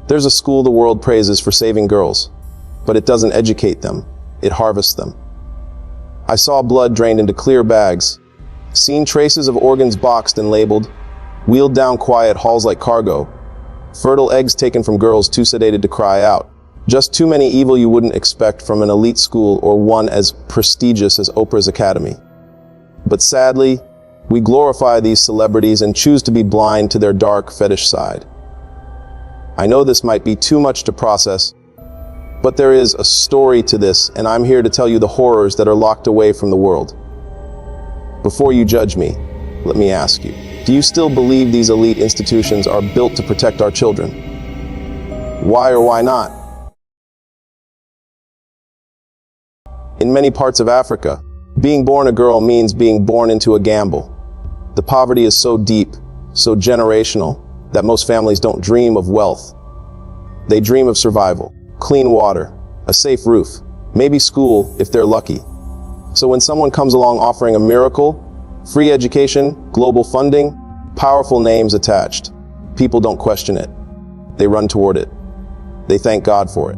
There's a school the world praises for saving girls, but it doesn't educate them, it harvests them. I saw blood drained into clear bags, seen traces of organs boxed and labeled, wheeled down quiet halls like cargo, fertile eggs taken from girls too sedated to cry out. Just too many evil you wouldn't expect from an elite school or one as prestigious as Oprah's Academy. But sadly, we glorify these celebrities and choose to be blind to their dark fetish side. I know this might be too much to process, but there is a story to this, and I'm here to tell you the horrors that are locked away from the world. Before you judge me, let me ask you, do you still believe these elite institutions are built to protect our children? Why or why not? In many parts of Africa, being born a girl means being born into a gamble. The poverty is so deep, so generational, that most families don't dream of wealth. They dream of survival, clean water, a safe roof, maybe school if they're lucky. So when someone comes along offering a miracle, free education, global funding, powerful names attached, people don't question it. They run toward it. They thank God for it.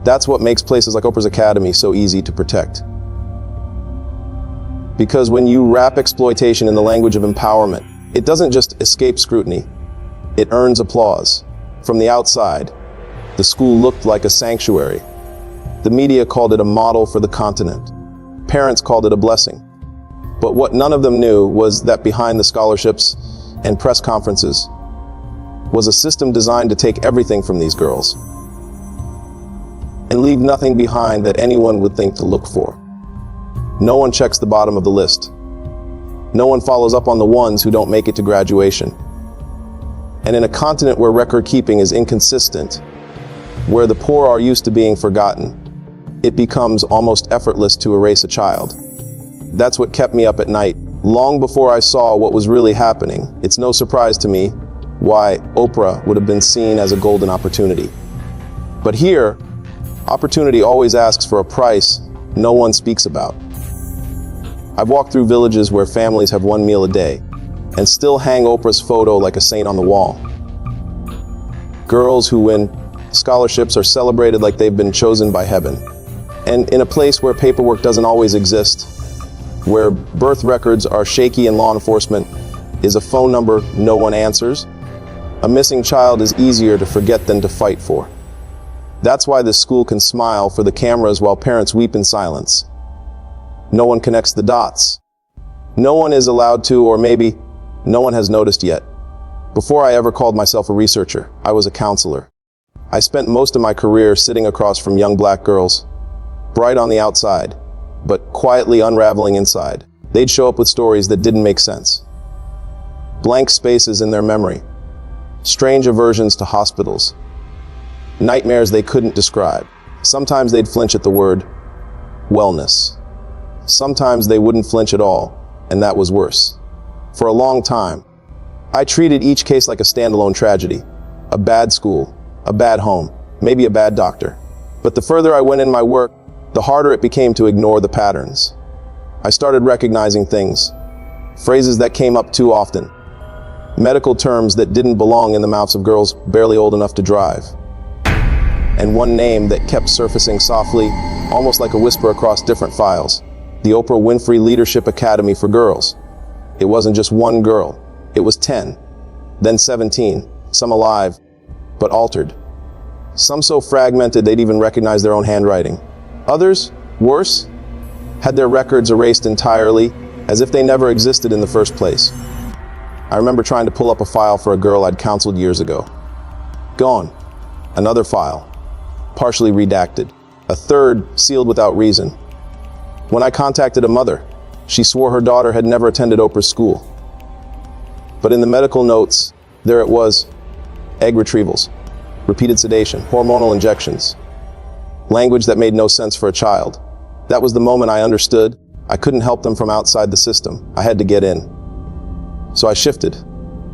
That's what makes places like Oprah's Academy so easy to protect. Because when you wrap exploitation in the language of empowerment, it doesn't just escape scrutiny, it earns applause. From the outside, the school looked like a sanctuary. The media called it a model for the continent. Parents called it a blessing. But what none of them knew was that behind the scholarships and press conferences was a system designed to take everything from these girls and leave nothing behind that anyone would think to look for. No one checks the bottom of the list. No one follows up on the ones who don't make it to graduation. And in a continent where record keeping is inconsistent, where the poor are used to being forgotten, it becomes almost effortless to erase a child. That's what kept me up at night. Long before I saw what was really happening, it's no surprise to me why Oprah would have been seen as a golden opportunity. But here, opportunity always asks for a price no one speaks about. I've walked through villages where families have one meal a day and still hang Oprah's photo like a saint on the wall. Girls who win scholarships are celebrated like they've been chosen by heaven. And in a place where paperwork doesn't always exist, where birth records are shaky and law enforcement is a phone number no one answers, a missing child is easier to forget than to fight for. That's why this school can smile for the cameras while parents weep in silence. No one connects the dots. No one is allowed to, or maybe no one has noticed yet. Before I ever called myself a researcher, I was a counselor. I spent most of my career sitting across from young black girls, bright on the outside, but quietly unraveling inside. They'd show up with stories that didn't make sense. Blank spaces in their memory, strange aversions to hospitals, nightmares they couldn't describe. Sometimes they'd flinch at the word wellness. Sometimes they wouldn't flinch at all, and that was worse. For a long time, I treated each case like a standalone tragedy, a bad school, a bad home, maybe a bad doctor. But the further I went in my work, the harder it became to ignore the patterns. I started recognizing things, phrases that came up too often, medical terms that didn't belong in the mouths of girls barely old enough to drive, and one name that kept surfacing softly, almost like a whisper across different files: the Oprah Winfrey Leadership Academy for Girls. It wasn't just one girl, it was 10, then 17, some alive, but altered. Some so fragmented they'd even recognize their own handwriting. Others, worse, had their records erased entirely, as if they never existed in the first place. I remember trying to pull up a file for a girl I'd counseled years ago. Gone. Another file, partially redacted. A third sealed without reason. When I contacted a mother, she swore her daughter had never attended Oprah's school. But in the medical notes, there it was: egg retrievals, repeated sedation, hormonal injections. Language that made no sense for a child. That was the moment I understood I couldn't help them from outside the system. I had to get in. So I shifted,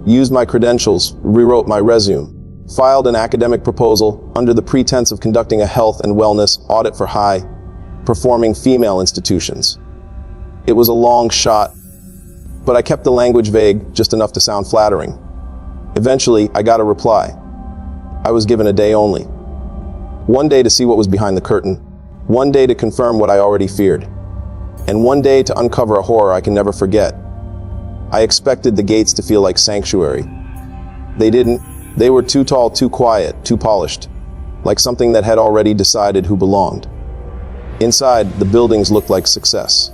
used my credentials, rewrote my resume, filed an academic proposal under the pretense of conducting a health and wellness audit for high-performing female institutions. It was a long shot, but I kept the language vague, just enough to sound flattering. Eventually, I got a reply. I was given a day only. One day to see what was behind the curtain, one day to confirm what I already feared, and one day to uncover a horror I can never forget. I expected the gates to feel like sanctuary. They didn't. They were too tall, too quiet, too polished, like something that had already decided who belonged. Inside, the buildings looked like success.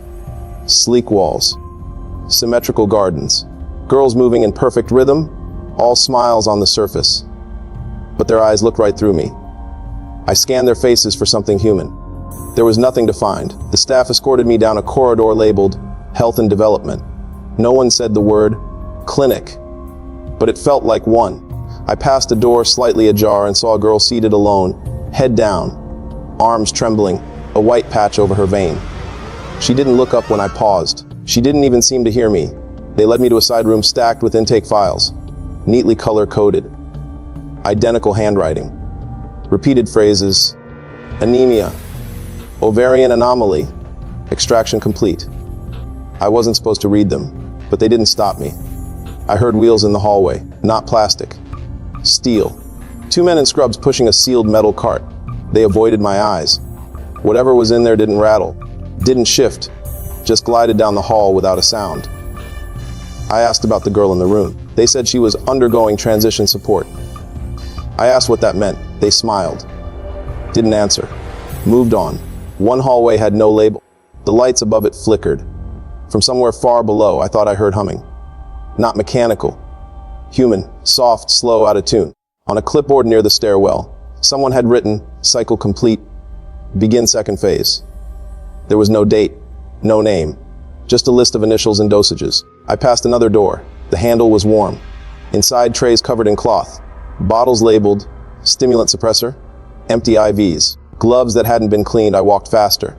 Sleek walls, symmetrical gardens, girls moving in perfect rhythm, all smiles on the surface. But their eyes looked right through me. I scanned their faces for something human. There was nothing to find. The staff escorted me down a corridor labeled Health and Development. No one said the word clinic, but it felt like one. I passed a door slightly ajar and saw a girl seated alone, head down, arms trembling, a white patch over her vein. She didn't look up when I paused. She didn't even seem to hear me. They led me to a side room stacked with intake files, neatly color-coded. Identical handwriting. Repeated phrases: anemia, ovarian anomaly, extraction complete. I wasn't supposed to read them, but they didn't stop me. I heard wheels in the hallway, not plastic. Steel. Two men in scrubs pushing a sealed metal cart. They avoided my eyes. Whatever was in there didn't rattle, didn't shift, just glided down the hall without a sound. I asked about the girl in the room. They said she was undergoing transition support. I asked what that meant. They smiled. Didn't answer. Moved on. One hallway had no label. The lights above it flickered. From somewhere far below, I thought I heard humming. Not mechanical. Human, soft, slow, out of tune. On a clipboard near the stairwell, someone had written, cycle complete, begin second phase. There was no date, no name, just a list of initials and dosages. I passed another door. The handle was warm. Inside, trays covered in cloth, bottles labeled, stimulant suppressor, empty IVs, gloves that hadn't been cleaned. I walked faster.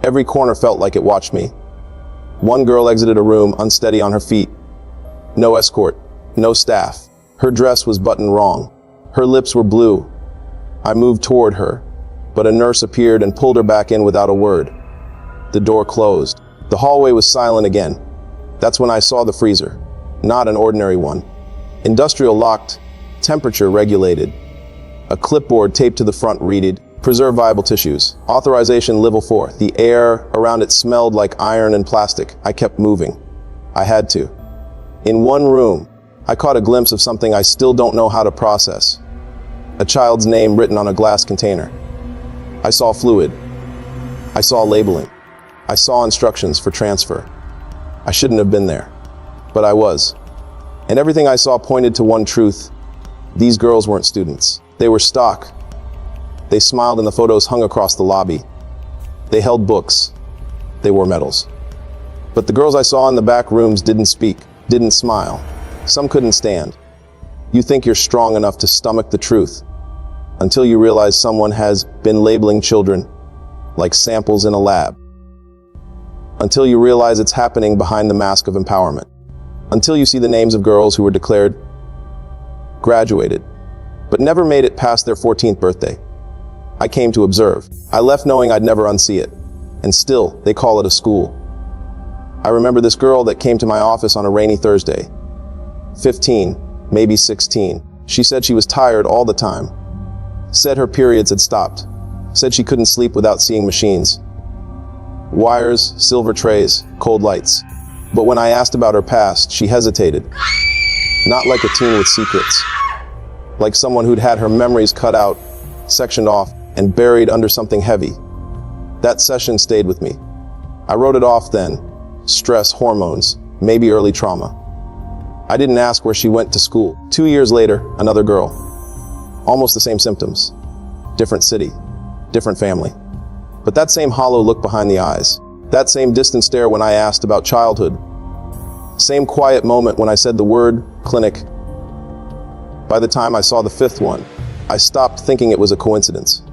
Every corner felt like it watched me. One girl exited a room, unsteady on her feet. No escort, no staff. Her dress was buttoned wrong. Her lips were blue. I moved toward her, but a nurse appeared and pulled her back in without a word. The door closed. The hallway was silent again. That's when I saw the freezer. Not an ordinary one. Industrial locked, temperature regulated. A clipboard taped to the front read, preserve viable tissues. Authorization level 4. The air around it smelled like iron and plastic. I kept moving. I had to. In one room, I caught a glimpse of something I still don't know how to process. A child's name written on a glass container. I saw fluid. I saw labeling. I saw instructions for transfer. I shouldn't have been there, but I was. And everything I saw pointed to one truth. These girls weren't students. They were stock. They smiled and the photos hung across the lobby. They held books. They wore medals. But the girls I saw in the back rooms didn't speak, didn't smile. Some couldn't stand. You think you're strong enough to stomach the truth until you realize someone has been labeling children like samples in a lab. Until you realize it's happening behind the mask of empowerment. Until you see the names of girls who were declared graduated, but never made it past their 14th birthday. I came to observe. I left knowing I'd never unsee it. And still, they call it a school. I remember this girl that came to my office on a rainy Thursday. 15, maybe 16. She said she was tired all the time. Said her periods had stopped. Said she couldn't sleep without seeing machines. Wires, silver trays, cold lights. But when I asked about her past, she hesitated. Not like a teen with secrets. Like someone who'd had her memories cut out, sectioned off, and buried under something heavy. That session stayed with me. I wrote it off then. Stress, hormones, maybe early trauma. I didn't ask where she went to school. 2 years later, another girl. Almost the same symptoms. Different city, different family. But that same hollow look behind the eyes. That same distant stare when I asked about childhood. Same quiet moment when I said the word clinic. By the time I saw the fifth one, I stopped thinking it was a coincidence.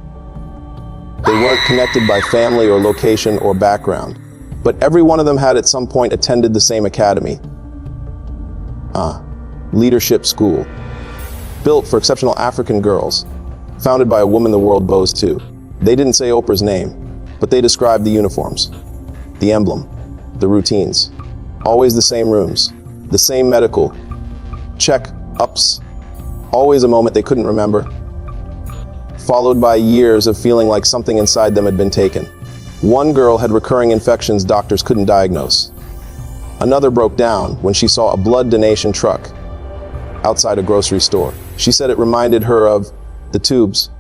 They weren't connected by family or location or background, but every one of them had at some point attended the same academy. Leadership school. Built for exceptional African girls, founded by a woman the world bows to. They didn't say Oprah's name, but they described the uniforms, the emblem, the routines. Always the same rooms, the same medical check-ups. Always a moment they couldn't remember, followed by years of feeling like something inside them had been taken. One girl had recurring infections doctors couldn't diagnose. Another broke down when she saw a blood donation truck outside a grocery store. She said it reminded her of the tubes.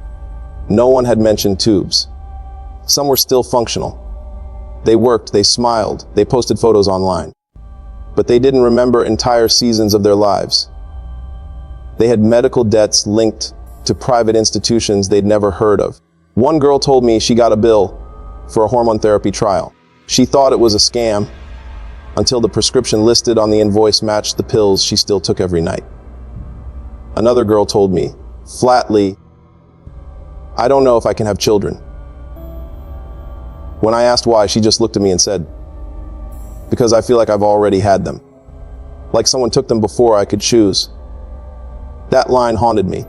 No one had mentioned tubes. Some were still functional. They worked, they smiled, they posted photos online. But they didn't remember entire seasons of their lives. They had medical debts linked to private institutions they'd never heard of. One girl told me she got a bill for a hormone therapy trial. She thought it was a scam until the prescription listed on the invoice matched the pills she still took every night. Another girl told me, flatly, "I don't know if I can have children." When I asked why, she just looked at me and said, "Because I feel like I've already had them. Like someone took them before I could choose." That line haunted me.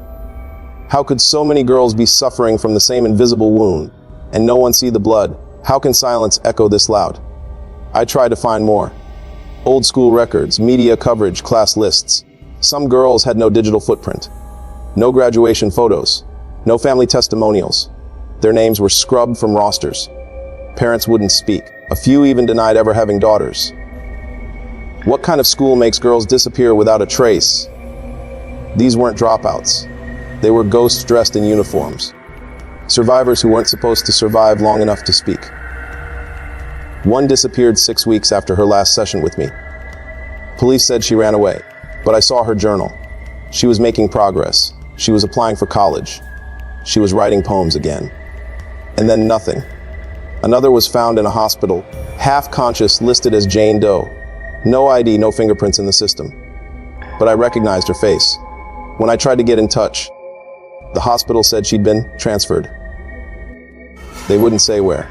How could so many girls be suffering from the same invisible wound and no one see the blood? How can silence echo this loud? I tried to find more. Old school records, media coverage, class lists. Some girls had no digital footprint, no graduation photos, no family testimonials. Their names were scrubbed from rosters. Parents wouldn't speak. A few even denied ever having daughters. What kind of school makes girls disappear without a trace? These weren't dropouts. They were ghosts dressed in uniforms. Survivors who weren't supposed to survive long enough to speak. One disappeared 6 weeks after her last session with me. Police said she ran away, but I saw her journal. She was making progress. She was applying for college. She was writing poems again. And then nothing. Another was found in a hospital, half conscious, listed as Jane Doe. No ID, no fingerprints in the system. But I recognized her face. When I tried to get in touch, the hospital said she'd been transferred. They wouldn't say where.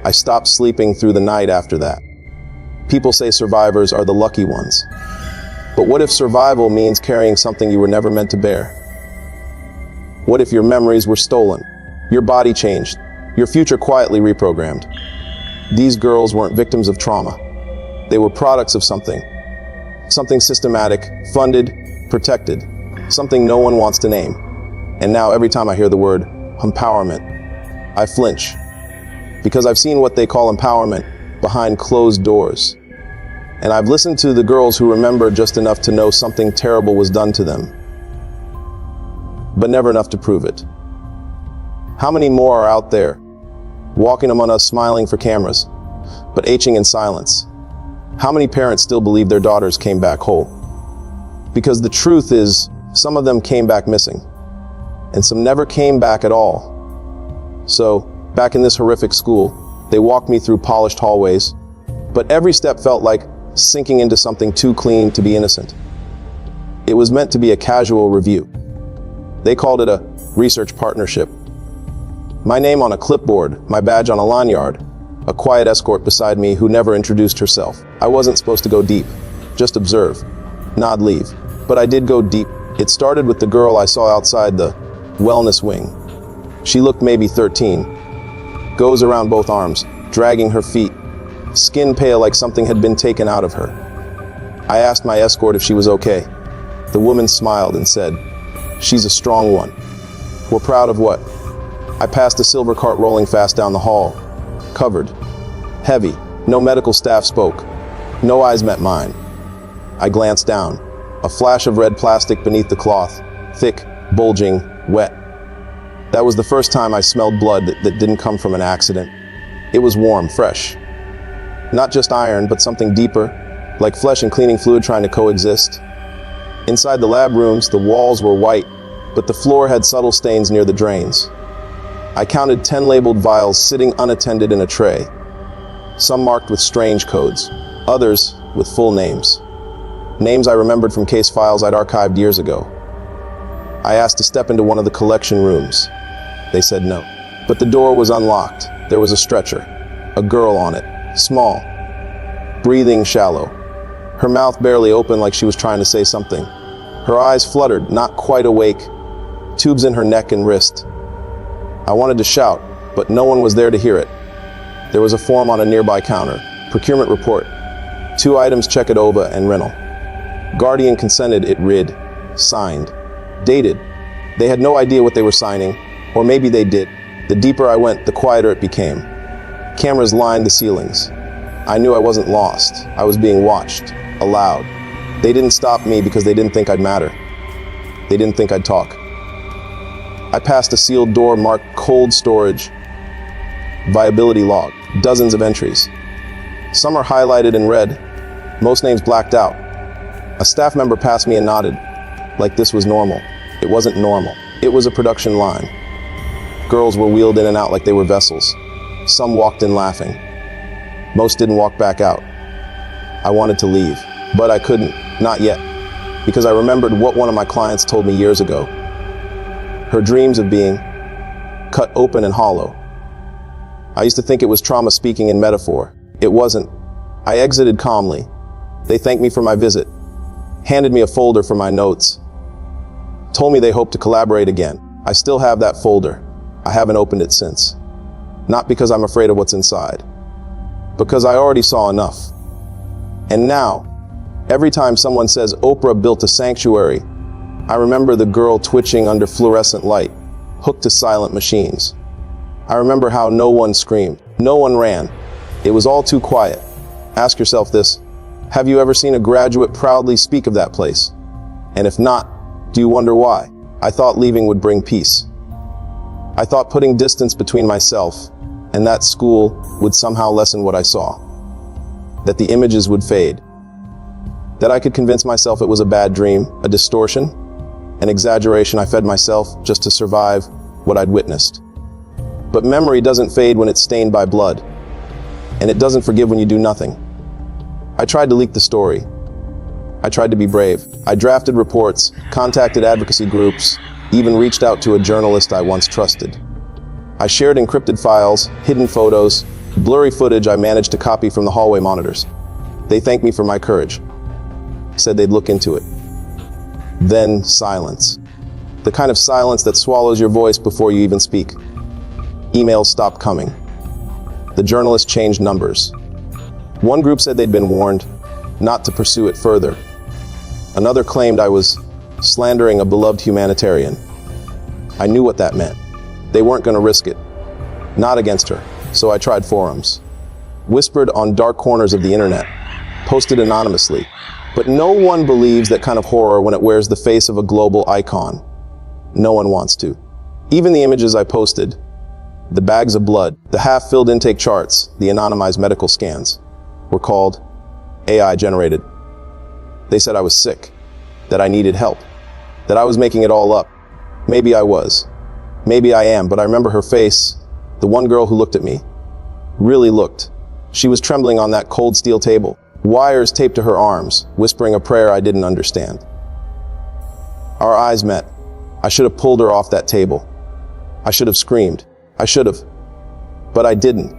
I stopped sleeping through the night after that. People say survivors are the lucky ones. But what if survival means carrying something you were never meant to bear? What if your memories were stolen, your body changed, your future quietly reprogrammed? These girls weren't victims of trauma. They were products of something. Something systematic, funded, protected. Something no one wants to name. And now every time I hear the word empowerment, I flinch. Because I've seen what they call empowerment behind closed doors. And I've listened to the girls who remember just enough to know something terrible was done to them, but never enough to prove it. How many more are out there, walking among us smiling for cameras, but aching in silence? How many parents still believe their daughters came back whole? Because the truth is, some of them came back missing, and some never came back at all. So, back in this horrific school, they walked me through polished hallways, but every step felt like sinking into something too clean to be innocent. It was meant to be a casual review. They called it a research partnership. My name on a clipboard, my badge on a lanyard, a quiet escort beside me who never introduced herself. I wasn't supposed to go deep, just observe, nod, leave. But I did go deep. It started with the girl I saw outside the wellness wing. She looked maybe 13. Goes around both arms, dragging her feet, skin pale like something had been taken out of her. I asked my escort if she was okay. The woman smiled and said, "She's a strong one." We're proud of what? I passed a silver cart rolling fast down the hall, covered, heavy. No medical staff spoke. No eyes met mine. I glanced down. A flash of red plastic beneath the cloth, thick, bulging, wet. That was the first time I smelled blood that didn't come from an accident. It was warm, fresh. Not just iron, but something deeper, like flesh and cleaning fluid trying to coexist. Inside the lab rooms, the walls were white, but the floor had subtle stains near the drains. I counted 10 labeled vials sitting unattended in a tray. Some marked with strange codes, others with full names. Names I remembered from case files I'd archived years ago. I asked to step into one of the collection rooms. They said no. But the door was unlocked. There was a stretcher, a girl on it, small, breathing shallow. Her mouth barely open like she was trying to say something. Her eyes fluttered, not quite awake, tubes in her neck and wrist. I wanted to shout, but no one was there to hear it. There was a form on a nearby counter, procurement report, 2 items, check it over and rental. Guardian consented, it read, signed, dated. They had no idea what they were signing, Or maybe they did. The deeper I went, the quieter it became. Cameras lined the ceilings. I knew I wasn't lost. I was being watched, allowed. They didn't stop me because they didn't think I'd matter. They didn't think I'd talk. I passed a sealed door marked cold storage, viability log, dozens of entries. Some are highlighted in red, most names blacked out. A staff member passed me and nodded, like this was normal. It wasn't normal. It was a production line. Girls were wheeled in and out like they were vessels. Some walked in laughing. Most didn't walk back out. I wanted to leave, but I couldn't, not yet, because I remembered what one of my clients told me years ago. Her dreams of being cut open and hollow. I used to think it was trauma speaking in metaphor. It wasn't. I exited calmly. They thanked me for my visit, handed me a folder for my notes, told me they hoped to collaborate again. I still have that folder. I haven't opened it since. Not because I'm afraid of what's inside, because I already saw enough. And now, every time someone says Oprah built a sanctuary, I remember the girl twitching under fluorescent light, hooked to silent machines. I remember how no one screamed, no one ran. It was all too quiet. Ask yourself this: have you ever seen a graduate proudly speak of that place? And if not, do you wonder why? I thought leaving would bring peace. I thought putting distance between myself and that school would somehow lessen what I saw. That the images would fade. That I could convince myself it was a bad dream, a distortion, an exaggeration I fed myself just to survive what I'd witnessed. But memory doesn't fade when it's stained by blood, and it doesn't forgive when you do nothing. I tried to leak the story. I tried to be brave. I drafted reports, contacted advocacy groups, even reached out to a journalist I once trusted. I shared encrypted files, hidden photos, blurry footage I managed to copy from the hallway monitors. They thanked me for my courage, said they'd look into it. Then silence. The kind of silence that swallows your voice before you even speak. Emails stopped coming. The journalists changed numbers. One group said they'd been warned not to pursue it further. Another claimed I was slandering a beloved humanitarian. I knew what that meant. They weren't going to risk it. Not against her. So I tried forums. Whispered on dark corners of the internet. Posted anonymously. But no one believes that kind of horror when it wears the face of a global icon. No one wants to. Even the images I posted, the bags of blood, the half-filled intake charts, the anonymized medical scans, were called AI generated. They said I was sick, that I needed help, that I was making it all up. Maybe I was. Maybe I am, but I remember her face, the one girl who looked at me, really looked. She was trembling on that cold steel table, wires taped to her arms, whispering a prayer I didn't understand. Our eyes met. I should have pulled her off that table. I should have screamed. I should have. But I didn't.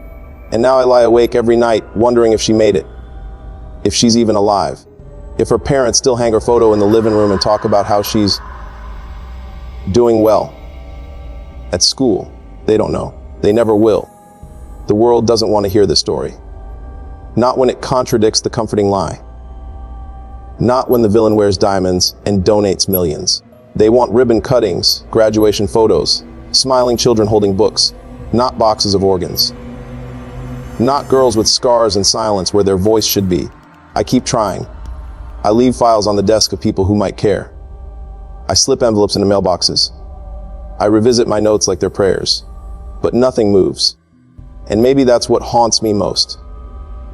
And now I lie awake every night wondering if she made it. If she's even alive. If her parents still hang her photo in the living room and talk about how she's doing well. At school, they don't know. They never will. The world doesn't want to hear this story. Not when it contradicts the comforting lie. Not when the villain wears diamonds and donates millions. They want ribbon cuttings, graduation photos, smiling children holding books, not boxes of organs. Not girls with scars and silence where their voice should be. I keep trying. I leave files on the desk of people who might care. I slip envelopes into mailboxes. I revisit my notes like they're prayers. But nothing moves. And maybe that's what haunts me most.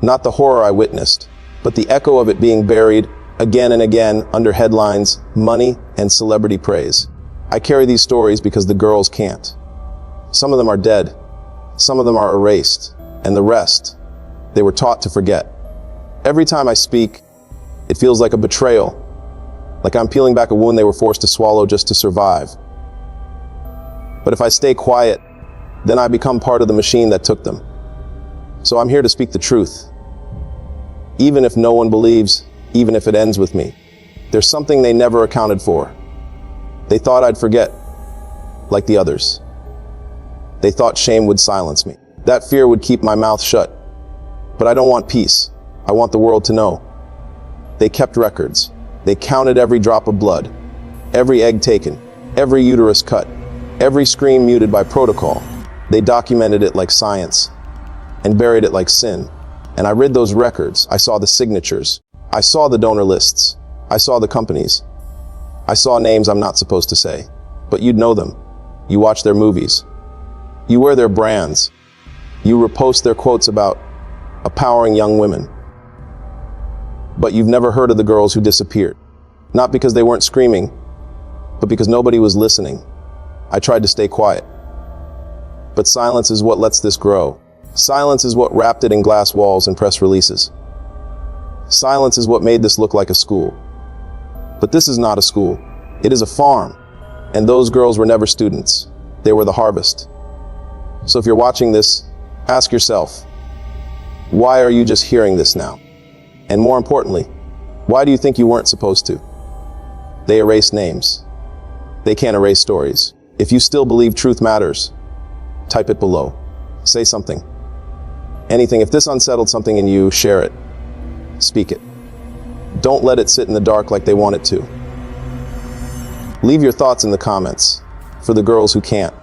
Not the horror I witnessed, but the echo of it being buried again and again under headlines, money, and celebrity praise. I carry these stories because the girls can't. Some of them are dead. Some of them are erased. And the rest, they were taught to forget. Every time I speak, it feels like a betrayal. Like I'm peeling back a wound they were forced to swallow just to survive. But if I stay quiet, then I become part of the machine that took them. So I'm here to speak the truth. Even if no one believes, even if it ends with me. There's something they never accounted for. They thought I'd forget, like the others. They thought shame would silence me. That fear would keep my mouth shut. But I don't want peace. I want the world to know. They kept records. They counted every drop of blood, every egg taken, every uterus cut. Every scream muted by protocol. They documented it like science and buried it like sin. And I read those records. I saw the signatures. I saw the donor lists. I saw the companies. I saw names I'm not supposed to say, but you'd know them. You watch their movies. You wear their brands. You repost their quotes about empowering young women. But you've never heard of the girls who disappeared. Not because they weren't screaming, but because nobody was listening. I tried to stay quiet. But silence is what lets this grow. Silence is what wrapped it in glass walls and press releases. Silence is what made this look like a school. But this is not a school. It is a farm. And those girls were never students. They were the harvest. So if you're watching this, ask yourself, why are you just hearing this now? And more importantly, why do you think you weren't supposed to? They erase names. They can't erase stories. If you still believe truth matters, type it below. Say something. Anything. If this unsettled something in you, share it. Speak it. Don't let it sit in the dark like they want it to. Leave your thoughts in the comments for the girls who can't.